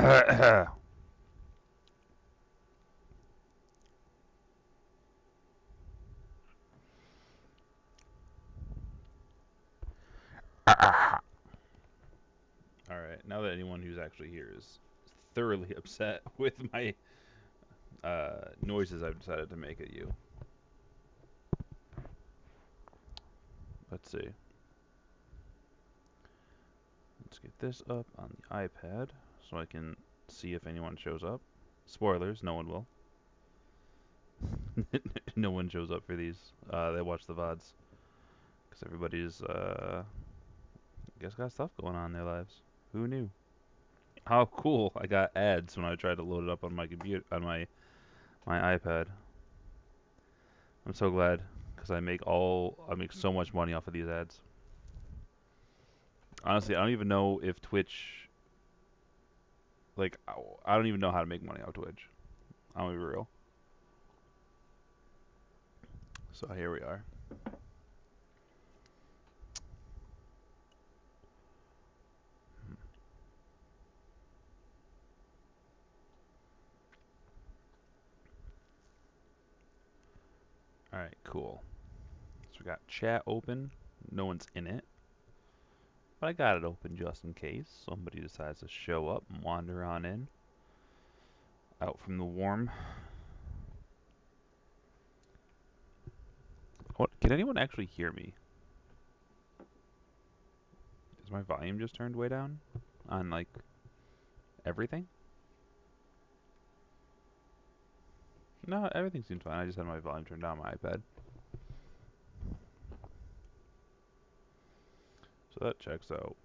Alright, now that anyone who's actually here is thoroughly upset with my noises I've decided to make at you. Let's see. Let's get this up on the iPad so I can see if anyone shows up. Spoilers, no one will. No one shows up for these. They watch the VODs. Because everybody's, I guess, got stuff going on in their lives. Who knew? How cool! I got ads when I tried to load it up on my computer, on my iPad. I'm so glad because I make so much money off of these ads. Honestly, I don't even know if Twitch, like, I don't even know how to make money off Twitch. I'm gonna be real. So here we are. All right, cool. So we got chat open. No one's in it, but I got it open just in case somebody decides to show up and wander on in, out from the warm. What? Can anyone actually hear me? Is my volume just turned way down on like everything? No, everything seems fine. I just had my volume turned down on my iPad. So that checks out.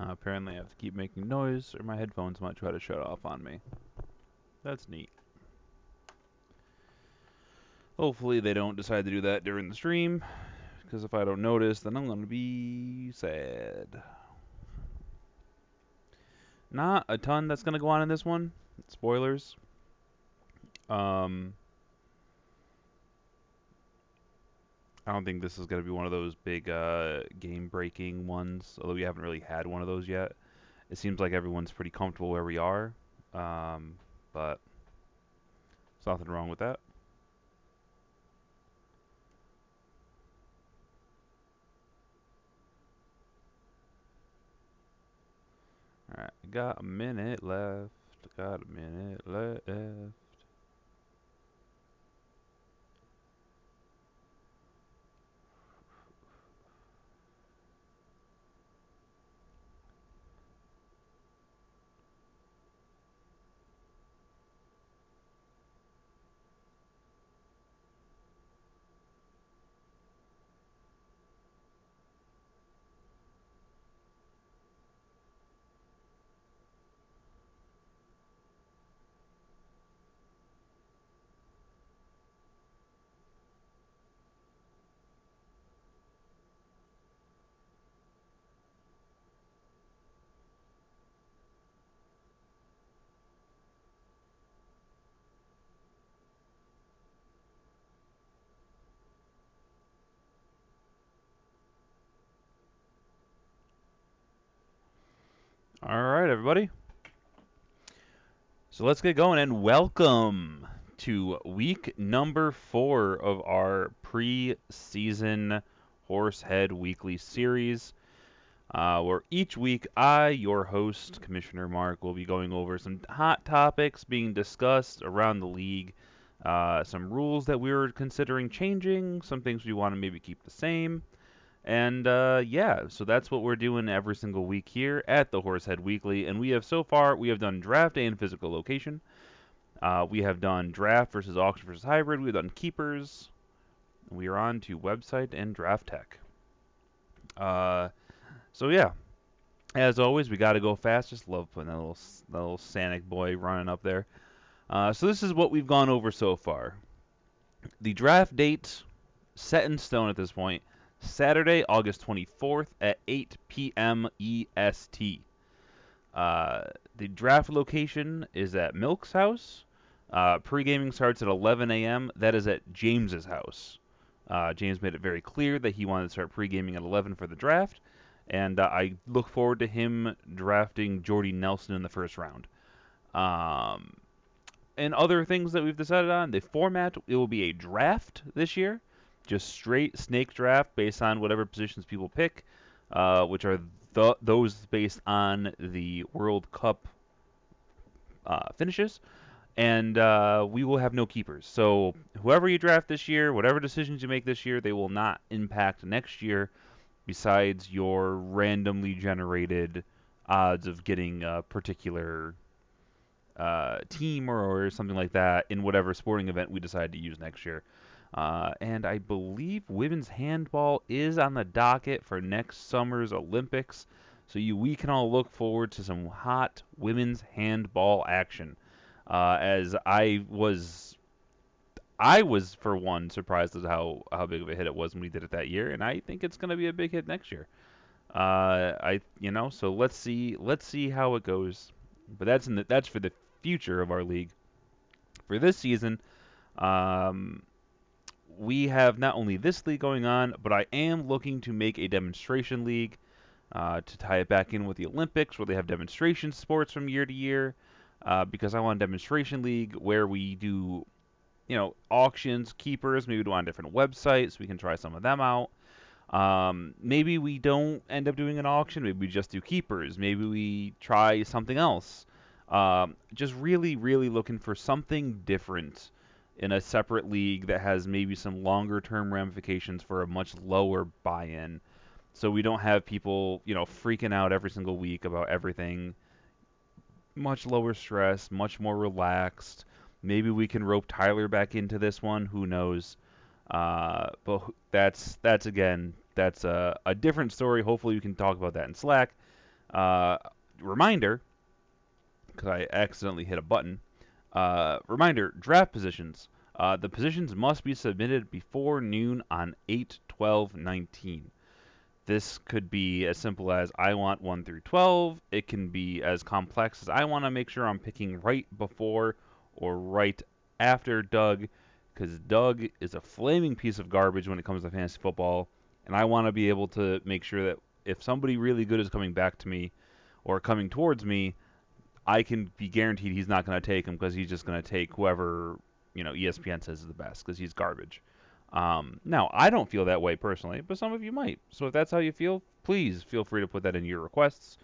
Apparently, I have to keep making noise, or my headphones might try to shut off on me. That's neat. Hopefully, they don't decide to do that during the stream, because if I don't notice, then I'm going to be sad. Not a ton that's going to go on in this one. Spoilers. Um, I don't think this is going to be one of those big game-breaking ones, although we haven't really had one of those yet. It seems like everyone's pretty comfortable where we are, but there's nothing wrong with that. Got a minute left. Got a minute left. All right, everybody. So let's get going and welcome to week number 4 of our preseason Horsehead Weekly Series, where each week I, your host, Commissioner Mark, will be going over some hot topics being discussed around the league, some rules that we were considering changing, some things we want to maybe keep the same. And yeah, so that's what we're doing every single week here at the Horsehead Weekly. And we have done draft day and physical location. We have done draft versus auction versus hybrid. We've done keepers. We are on to website and draft tech. So yeah, as always, we got to go fast. Just love putting that little Sanic boy running up there. So this is what we've gone over so far. The draft date set in stone at this point. Saturday, August 24th at 8 p.m. EST. The draft location is at Milk's house. Pre-gaming starts at 11 a.m. That is at James's house. James made it very clear that he wanted to start pre-gaming at 11 for the draft, and I look forward to him drafting Jordy Nelson in the first round. Um, and other things that we've decided on, the format, it will be a draft this year, just straight snake draft based on whatever positions people pick, which are those based on the World Cup finishes. And we will have no keepers. So whoever you draft this year, whatever decisions you make this year, they will not impact next year besides your randomly generated odds of getting a particular team or something like that in whatever sporting event we decide to use next year. And I believe women's handball is on the docket for next summer's Olympics. So we can all look forward to some hot women's handball action. As I was for one surprised at how big of a hit it was when we did it that year, and I think it's going to be a big hit next year. So let's see how it goes. But that's for the future of our league. For this season, um, we have not only this league going on, but I am looking to make a demonstration league to tie it back in with the Olympics, where they have demonstration sports from year to year. Because I want a demonstration league where we do, auctions, keepers. Maybe do on different websites. So we can try some of them out. Maybe we don't end up doing an auction. Maybe we just do keepers. Maybe we try something else. Just really, really looking for something different in a separate league that has maybe some longer term ramifications for a much lower buy-in. So we don't have people, freaking out every single week about everything. Much lower stress, much more relaxed. Maybe we can rope Tyler back into this one. Who knows? But that's again, that's a different story. Hopefully we can talk about that in Slack. Uh, Reminder, because I accidentally hit a button. Reminder, draft positions. The positions must be submitted before noon on 8/12/19. This could be as simple as I want 1 through 12. It can be as complex as I want to make sure I'm picking right before or right after Doug, because Doug is a flaming piece of garbage when it comes to fantasy football, and I want to be able to make sure that if somebody really good is coming back to me or coming towards me, I can be guaranteed he's not going to take him because he's just going to take whoever ESPN says is the best because he's garbage. Now, I don't feel that way personally, but some of you might. So if that's how you feel, please feel free to put that in your requests.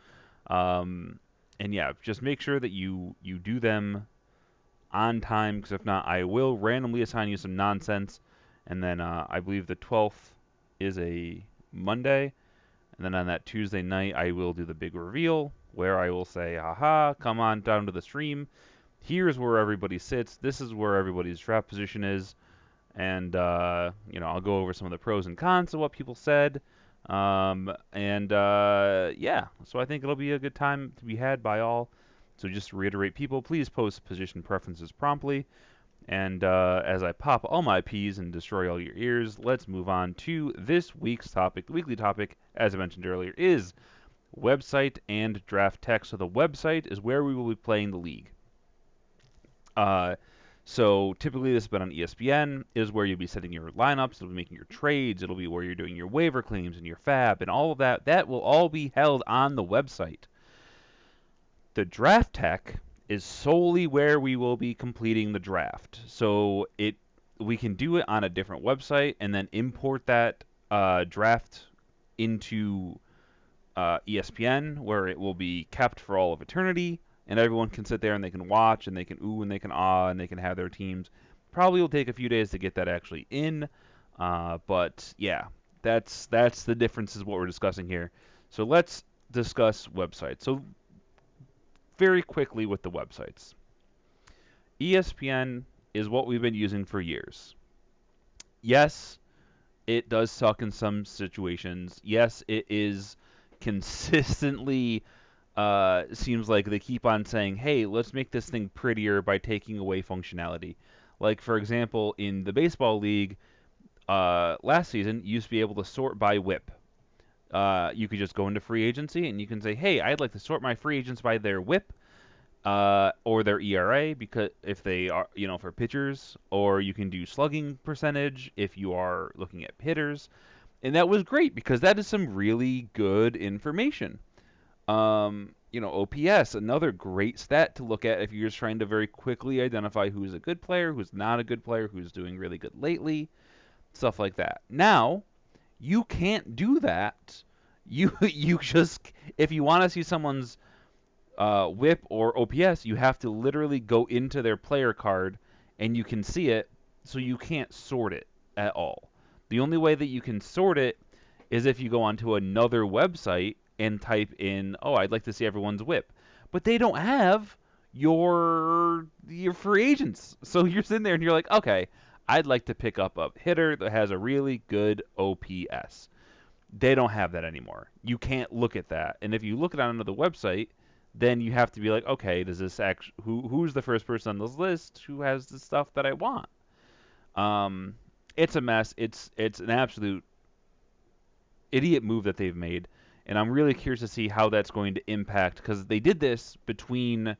Um, And yeah, just make sure that you do them on time, because if not, I will randomly assign you some nonsense. And then I believe the 12th is a Monday. And then on that Tuesday night, I will do the big reveal where I will say, haha, come on down to the stream. Here's where everybody sits. This is where everybody's draft position is. And, I'll go over some of the pros and cons of what people said. Yeah, so I think it'll be a good time to be had by all. So just to reiterate, people, please post position preferences promptly. And as I pop all my P's and destroy all your ears, let's move on to this week's topic. The weekly topic, as I mentioned earlier, is website and draft tech. So the website is where we will be playing the league. So typically this has been on ESPN, is where you'll be setting your lineups, it'll be making your trades, it'll be where you're doing your waiver claims and your fab and all of that. That will all be held on the website. The draft tech is solely where we will be completing the draft. So we can do it on a different website and then import that draft into ESPN, where it will be kept for all of eternity, and everyone can sit there and they can watch and they can ooh and they can ah and they can have their teams. Probably will take a few days to get that actually in, but yeah, that's the difference is what we're discussing here. So let's discuss websites. So very quickly with the websites. ESPN is what we've been using for years. Yes, it does suck in some situations. Yes, it is consistently seems like they keep on saying, hey, let's make this thing prettier by taking away functionality. Like, for example, in the baseball league last season, you used to be able to sort by whip. You could just go into free agency and you can say, hey, I'd like to sort my free agents by their whip or their ERA, because if they are, for pitchers, or you can do slugging percentage if you are looking at hitters. And that was great because that is some really good information. OPS, another great stat to look at if you're just trying to very quickly identify who's a good player, who's not a good player, who's doing really good lately, stuff like that. Now, you can't do that. You just, if you want to see someone's whip or OPS, you have to literally go into their player card and you can see it, so you can't sort it at all. The only way that you can sort it is if you go onto another website and type in, oh, I'd like to see everyone's whip. But they don't have your free agents. So you're sitting there and you're like, okay, I'd like to pick up a hitter that has a really good OPS. They don't have that anymore. You can't look at that. And if you look at it on another website, then you have to be like, okay, does this who's the first person on this list who has the stuff that I want? It's a mess. It's an absolute idiot move that they've made, and I'm really curious to see how that's going to impact, because they did this between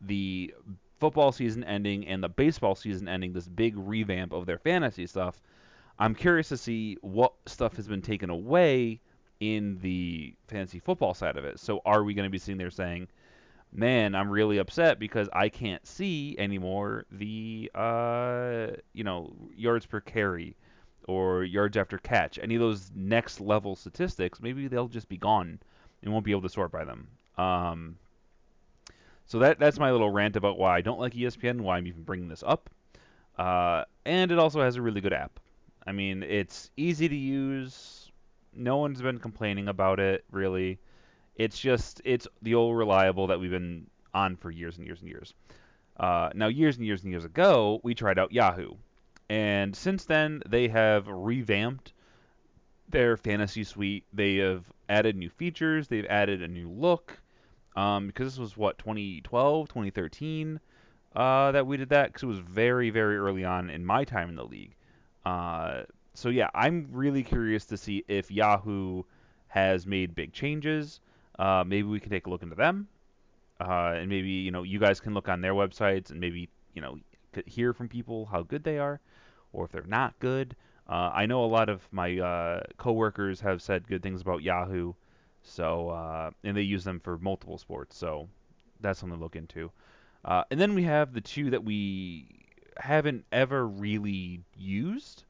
the football season ending and the baseball season ending, this big revamp of their fantasy stuff. I'm curious to see what stuff has been taken away in the fantasy football side of it. So are we going to be sitting there saying, man, I'm really upset because I can't see anymore the yards per carry or yards after catch, any of those next level statistics? Maybe they'll just be gone and won't be able to sort by them. So that's my little rant about why I don't like ESPN, why I'm even bringing this up. And it also has a really good app. I mean, it's easy to use. No one's been complaining about it, really. It's the old reliable that we've been on for years and years and years. Now, years and years and years ago, we tried out Yahoo. And since then, they have revamped their fantasy suite. They have added new features. They've added a new look. Because this was, 2012, 2013 that we did that? Because it was very, very early on in my time in the league. So yeah, I'm really curious to see if Yahoo has made big changes. Maybe we can take a look into them, and maybe you guys can look on their websites and maybe hear from people how good they are, or if they're not good. I know a lot of my coworkers have said good things about Yahoo, so and they use them for multiple sports, so that's something to look into. And then we have the two that we haven't ever really used.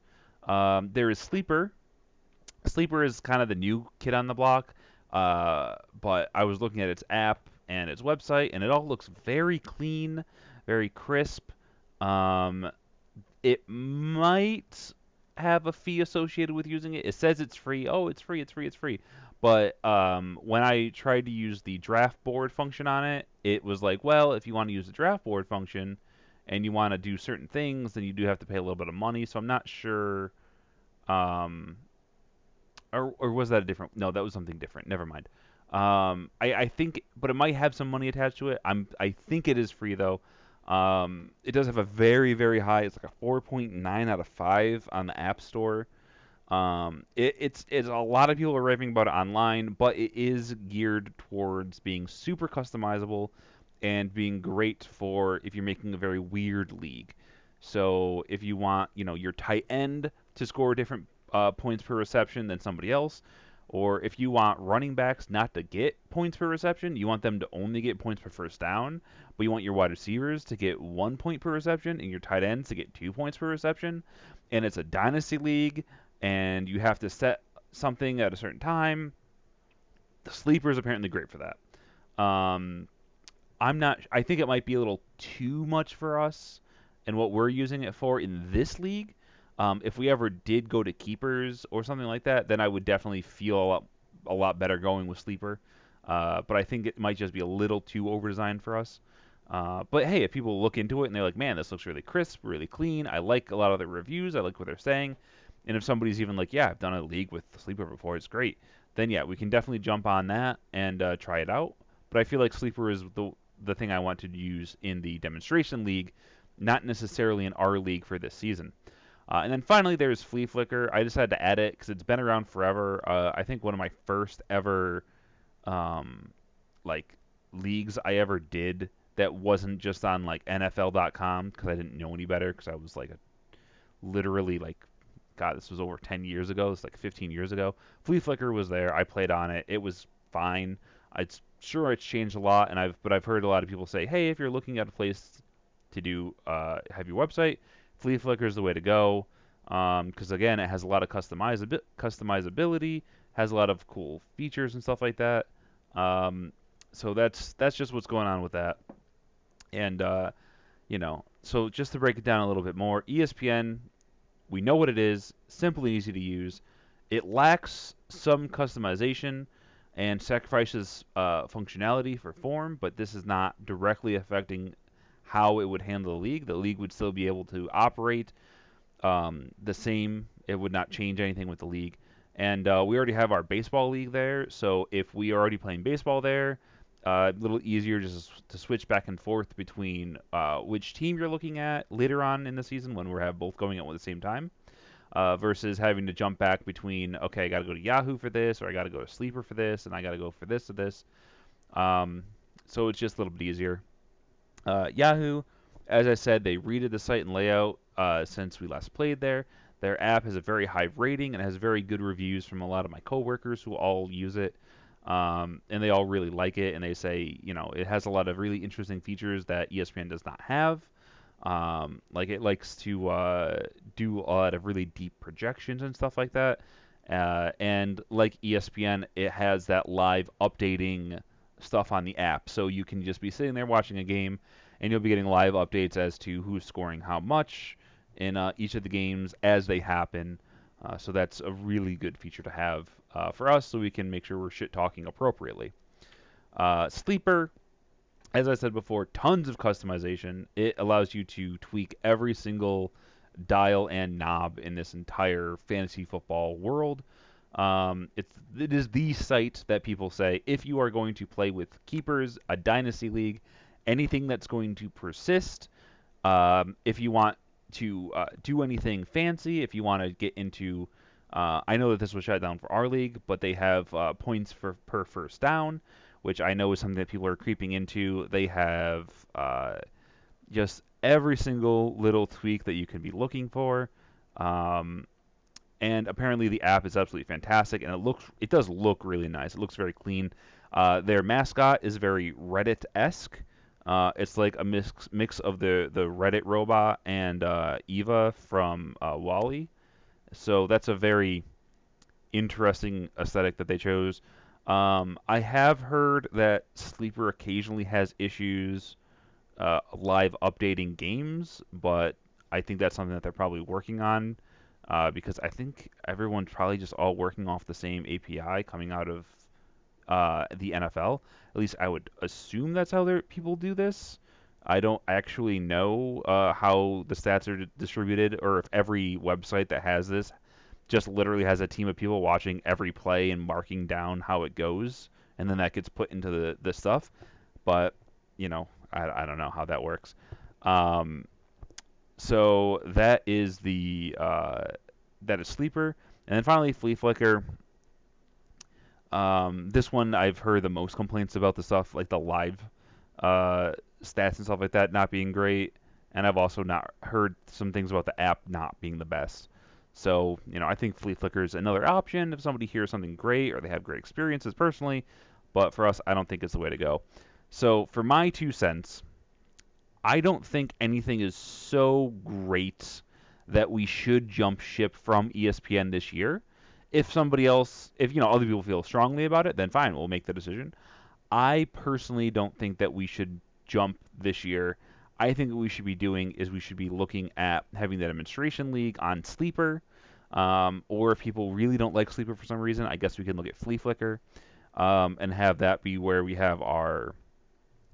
There is Sleeper. Sleeper is kind of the new kid on the block, but I was looking at its app, and its website, and it all looks very clean, very crisp. Um, it might have a fee associated with using it. It says it's free. Oh, it's free, it's free, it's free. But when I tried to use the draft board function on it, it was like, well, if you want to use the draft board function and you want to do certain things, then you do have to pay a little bit of money. So I'm not sure. Um, or was that a different? No, that was something different. Never mind. I think, but it might have some money attached to it. I think it is free though. It does have a very, very high. It's like a 4.9 out of 5 on the App Store. It's a lot of people are raving about it online, but it is geared towards being super customizable and being great for if you're making a very weird league. So if you want, your tight end to score different points per reception than somebody else, or if you want running backs not to get points per reception, you want them to only get points per first down, but you want your wide receivers to get 1 point per reception and your tight ends to get 2 points per reception, and it's a dynasty league, and you have to set something at a certain time. The sleeper is apparently great for that. I'm not. I think it might be a little too much for us and what we're using it for in this league. If we ever did go to keepers or something like that, then I would definitely feel a lot better going with sleeper. But I think it might just be a little too over-designed for us. But hey, if people look into it and they're like, man, this looks really crisp, really clean. I like a lot of the reviews. I like what they're saying. And if somebody's even like, yeah, I've done a league with sleeper before, it's great. Then yeah, we can definitely jump on that and try it out. But I feel like sleeper is the thing I want to use in the demonstration league, not necessarily in our league for this season. And then finally, there's Fleaflicker. I decided to add it because it's been around forever. I think one of my first ever um, like leagues I ever did that wasn't just on like NFL.com because I didn't know any better because I was like literally like God, this was over 10 years ago. It's like 15 years ago. Fleaflicker was there. I played on it. It was fine. It's sure it's changed a lot, and I've heard a lot of people say, hey, if you're looking at a place to do have your website, Fleaflicker is the way to go. Because again, it has a lot of customizability, has a lot of cool features and stuff like that. So that's just what's going on with that. And so just to break it down a little bit more, ESPN, we know what it is, simple and easy to use. It lacks some customization and sacrifices functionality for form, but this is not directly affecting how it would handle the league. The league would still be able to operate the same. It would not change anything with the league. And we already have our baseball league there, so if we are already playing baseball there, a little easier just to switch back and forth between which team you're looking at later on in the season when we have both going at the same time, versus having to jump back between, okay, I got to go to Yahoo for this, or I got to go to Sleeper for this, and I got to go for this to this. So it's just a little bit easier. Yahoo, as I said, they redid the site and layout since we last played there. Their app has a very high rating and has very good reviews from a lot of my coworkers who all use it. And they all really like it, and they say, it has a lot of really interesting features that ESPN does not have. Like it likes to do a lot of really deep projections and stuff like that. And like ESPN, it has that live updating stuff on the app, so you can just be sitting there watching a game, and you'll be getting live updates as to who's scoring how much in each of the games as they happen. So that's a really good feature to have for us, so we can make sure we're shit talking appropriately. Sleeper, as I said before, tons of customization. It allows you to tweak every single dial and knob in this entire fantasy football world. It is the site that people say if you are going to play with keepers, a dynasty league, anything that's going to persist. If you want to do anything fancy, if you want to get into, I know that this was shut down for our league, but they have points per first down, which I know is something that people are creeping into. They have just every single little tweak that you can be looking for. And apparently the app is absolutely fantastic, and it does look really nice. It looks very clean. Their mascot is very Reddit-esque. It's like a mix of the Reddit robot and Eva from Wall-E. So that's a very interesting aesthetic that they chose. I have heard that Sleeper occasionally has issues live updating games, but I think that's something that they're probably working on because I think everyone's probably just all working off the same API coming out of the NFL. At least I would assume that's how people do this. I don't actually know how the stats are distributed, or if every website that has this just literally has a team of people watching every play and marking down how it goes, and then that gets put into the stuff. But I don't know how that works. Um, so that is Sleeper, and then finally Fleaflicker. This one I've heard the most complaints about the stuff like the live uh, stats and stuff like that not being great, and I've also not heard some things about the app not being the best. So I think Fleaflicker is another option if somebody hears something great or they have great experiences personally, but for us, I don't think it's the way to go. So for my 2 cents, I don't think anything is so great that we should jump ship from ESPN this year. If somebody else, if other people feel strongly about it, then fine, we'll make the decision. I personally don't think that we should jump this year. I think what we should be doing is we should be looking at having the demonstration league on Sleeper, or if people really don't like Sleeper for some reason, I guess we can look at Fleaflicker, and have that be where we have our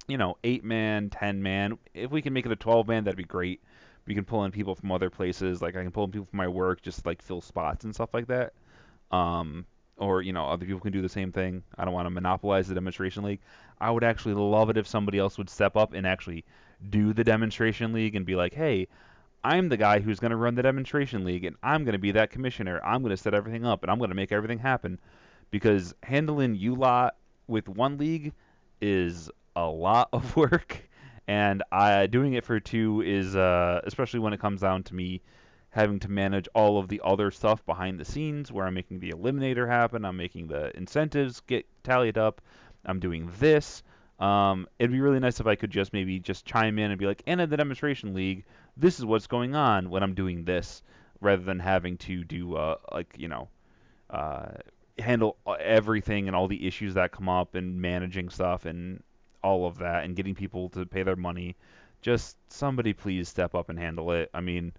8-man, 10-man. If we can make it a 12-man, that'd be great. We can pull in people from other places. Like I can pull in people from my work, just like fill spots and stuff like that. Um, or other people can do the same thing. I don't want to monopolize the demonstration league. I would actually love it if somebody else would step up and actually do the demonstration league and be like, hey, I'm the guy who's going to run the demonstration league, and I'm going to be that commissioner. I'm going to set everything up, and I'm going to make everything happen. Because handling you lot with one league is a lot of work, and doing it for two is, especially when it comes down to me having to manage all of the other stuff behind the scenes, where I'm making the eliminator happen, I'm making the incentives get tallied up, I'm doing this. It'd be really nice if I could just maybe just chime in and be like, and in the demonstration league, this is what's going on when I'm doing this, rather than having to do uh, handle everything and all the issues that come up and managing stuff and all of that and getting people to pay their money. Just somebody please step up and handle it. I mean,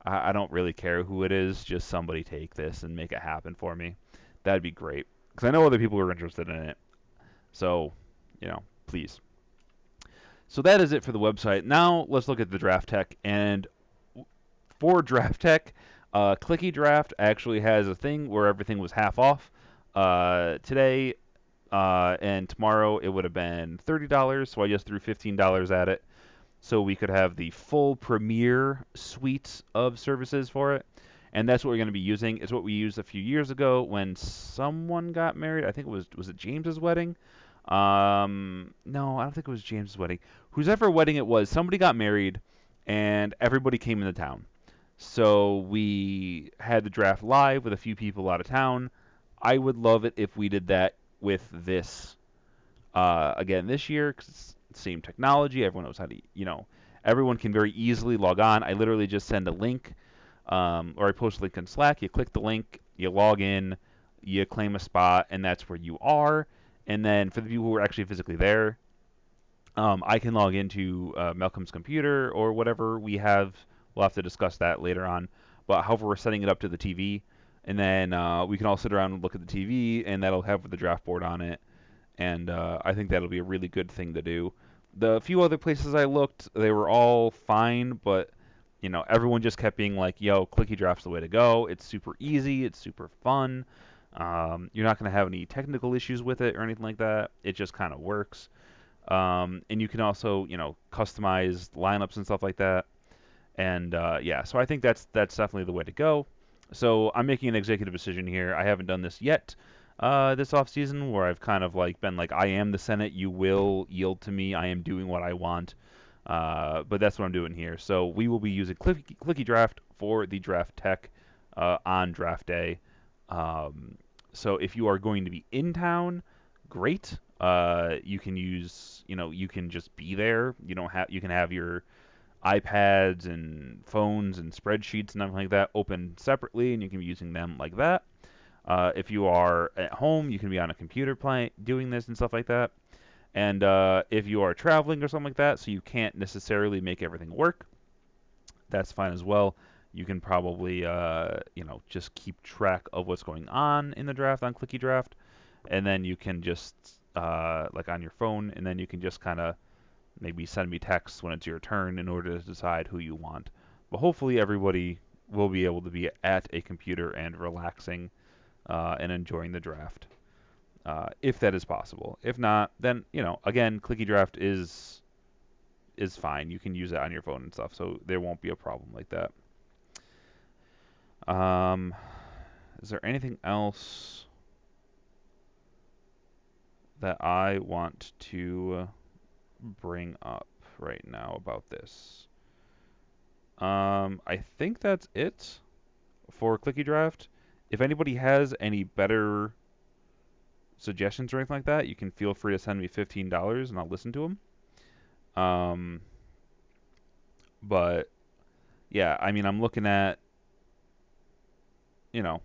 I don't really care who it is. Just somebody take this and make it happen for me. That'd be great. Because I know other people are interested in it. So, please. So that is it for the website. Now let's look at the draft tech. And for draft tech, Clicky Draft actually has a thing where everything was half off. Today and tomorrow it would have been $30, so I just threw $15 at it, so we could have the full premier suite of services for it. And that's what we're going to be using. It's what we used a few years ago when someone got married. I think it was it James's wedding? No, I don't think it was James's wedding. Whoever wedding it was, somebody got married, and everybody came into town. So we had the draft live with a few people out of town. I would love it if we did that with this again this year, because it's the same technology. Everyone knows how to, everyone can very easily log on. I literally just send a link, or I post a link in Slack. You click the link, you log in, you claim a spot, and that's where you are. And then for the people who are actually physically there, I can log into Malcolm's computer or whatever we have. We'll have to discuss that later on. But however, we're setting it up to the TV, and then we can all sit around and look at the TV, and that'll have the draft board on it. And I think that'll be a really good thing to do. The few other places I looked, they were all fine, but everyone just kept being like, "Yo, Clicky Draft's the way to go. It's super easy. It's super fun. You're not going to have any technical issues with it or anything like that. It just kind of works." And you can also, customize lineups and stuff like that. And yeah, so I think that's definitely the way to go. So I'm making an executive decision here. I haven't done this yet this off season, where I've kind of like been like, I am the Senate. You will yield to me. I am doing what I want. But that's what I'm doing here. So we will be using Clicky Draft for the draft tech on draft day. So if you are going to be in town, great. You can use, you can just be there. You can have your iPads and phones and spreadsheets and everything like that open separately, and you can be using them like that. If you are at home, you can be on a computer doing this and stuff like that. And if you are traveling or something like that, so you can't necessarily make everything work, that's fine as well. You can probably, just keep track of what's going on in the draft on Clicky Draft, and then you can just, like on your phone, and then you can just kind of maybe send me texts when it's your turn in order to decide who you want. But hopefully everybody will be able to be at a computer and relaxing and enjoying the draft, if that is possible. If not, then again, Clicky Draft is fine. You can use it on your phone and stuff, so there won't be a problem like that. Um, is there anything else that I want to bring up right now about this? I think that's it for Clicky Draft. If anybody has any better suggestions or anything like that, you can feel free to send me $15 and I'll listen to them. But yeah, I mean, I'm looking at, you know,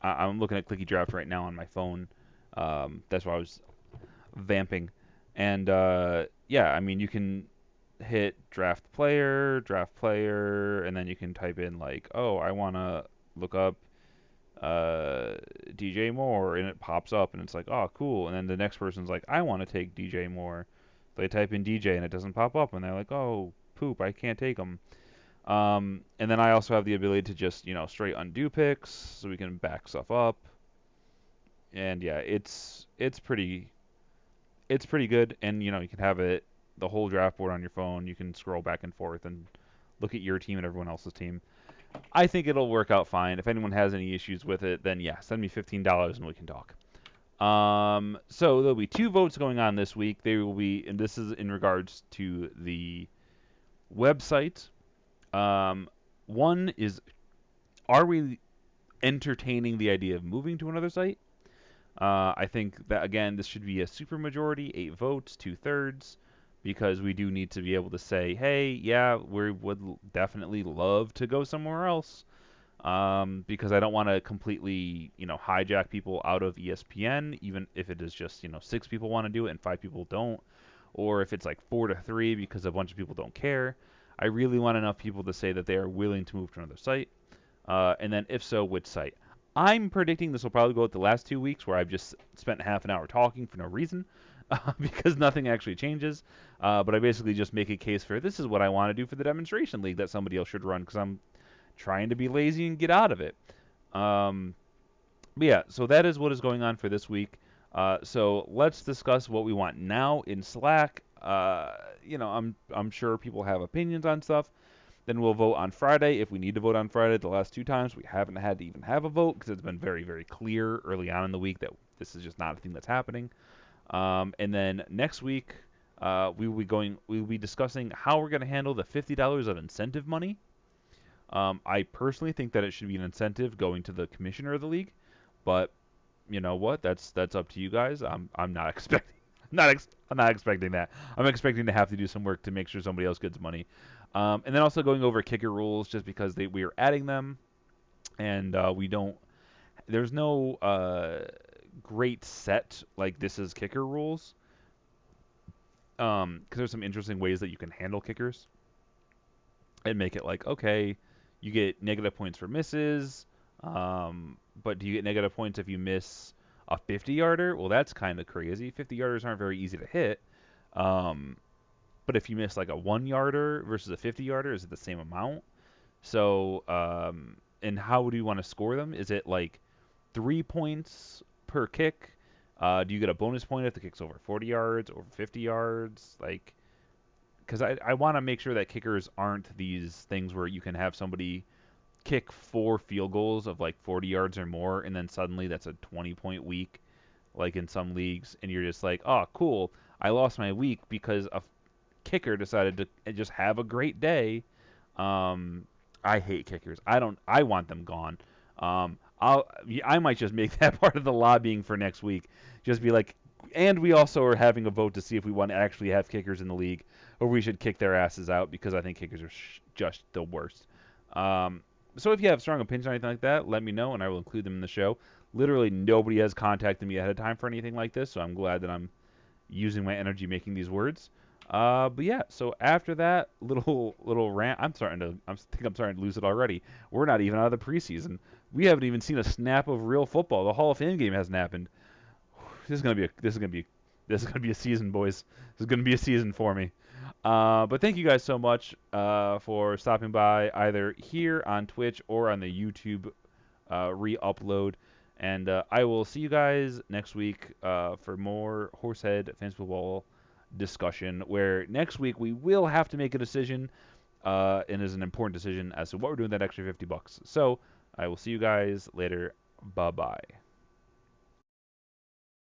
I'm looking at Clicky Draft right now on my phone. That's why I was vamping. And yeah, I mean, you can hit draft player, and then you can type in like, oh, I want to look up DJ Moore, and it pops up, and it's like, oh, cool. And then the next person's like, I want to take DJ Moore. They type in DJ, and it doesn't pop up, and they're like, oh, poop, I can't take them. And then I also have the ability to just, straight undo picks, so we can back stuff up. And yeah, it's pretty good. And you can have it the whole draft board on your phone. You can scroll back and forth and look at your team and everyone else's team. I think it'll work out fine. If anyone has any issues with it, then yeah, send me $15 and we can talk. So there'll be 2 votes going on this week. They will be, and this is in regards to the website. One is, are we entertaining the idea of moving to another site? I think that, again, this should be a supermajority, 8 votes, 2/3, because we do need to be able to say, hey, yeah, we would definitely love to go somewhere else. Because I don't want to completely, hijack people out of ESPN, even if it is just, 6 people want to do it and 5 people don't, or if it's like 4-3 because a bunch of people don't care. I really want enough people to say that they are willing to move to another site, and then if so, which site. I'm predicting this will probably go at the last 2 weeks where I've just spent half an hour talking for no reason. Because nothing actually changes, but I basically just make a case for this is what I want to do for the demonstration league that somebody else should run because I'm trying to be lazy and get out of it. But yeah, so that is what is going on for this week. So let's discuss what we want now in Slack. I'm sure people have opinions on stuff. Then we'll vote on Friday if we need to vote on Friday. The last 2 times we haven't had to even have a vote because it's been very, very clear early on in the week that this is just not a thing that's happening. And then next week we'll be discussing how we're going to handle the $50 of incentive money. I personally think that it should be an incentive going to the commissioner of the league, but you know what? That's up to you guys. I'm not expecting I'm not expecting that. I'm expecting to have to do some work to make sure somebody else gets money. And then also going over kicker rules just because we are adding them, and we don't. There's no great set like this is kicker rules. Because there's some interesting ways that you can handle kickers and make it like, okay, you get negative points for misses, but do you get negative points if you miss a 50-yarder? Well, that's kind of crazy. 50-yarders aren't very easy to hit. But if you miss like a 1-yarder versus a 50-yarder, is it the same amount? So, and how do you want to score them? Is it like 3 points per kick? Do you get a bonus point if the kick's over 40 yards, over 50 yards? Like, because I want to make sure that kickers aren't these things where you can have somebody kick 4 field goals of like 40 yards or more, and then suddenly that's a 20-point week, like in some leagues, and you're just like, oh, cool, I lost my week because a kicker decided to just have a great day. I hate kickers. I want them gone. I might just make that part of the lobbying for next week. Just be like, and we also are having a vote to see if we want to actually have kickers in the league, or we should kick their asses out because I think kickers are just the worst. So if you have strong opinions or anything like that, let me know, and I will include them in the show. Literally, nobody has contacted me ahead of time for anything like this, so I'm glad that I'm using my energy making these words. But yeah, so after that little rant, I think I'm starting to lose it already. We're not even out of the preseason. We haven't even seen a snap of real football. The Hall of Fame game hasn't happened. This is gonna be a season, boys. This is gonna be a season for me. But thank you guys so much for stopping by either here on Twitch or on the YouTube re-upload. And I will see you guys next week for more Horsehead Fantasy Football discussion, where next week we will have to make a decision, and is an important decision as to what we're doing with that extra $50. So I will see you guys later. Bye-bye.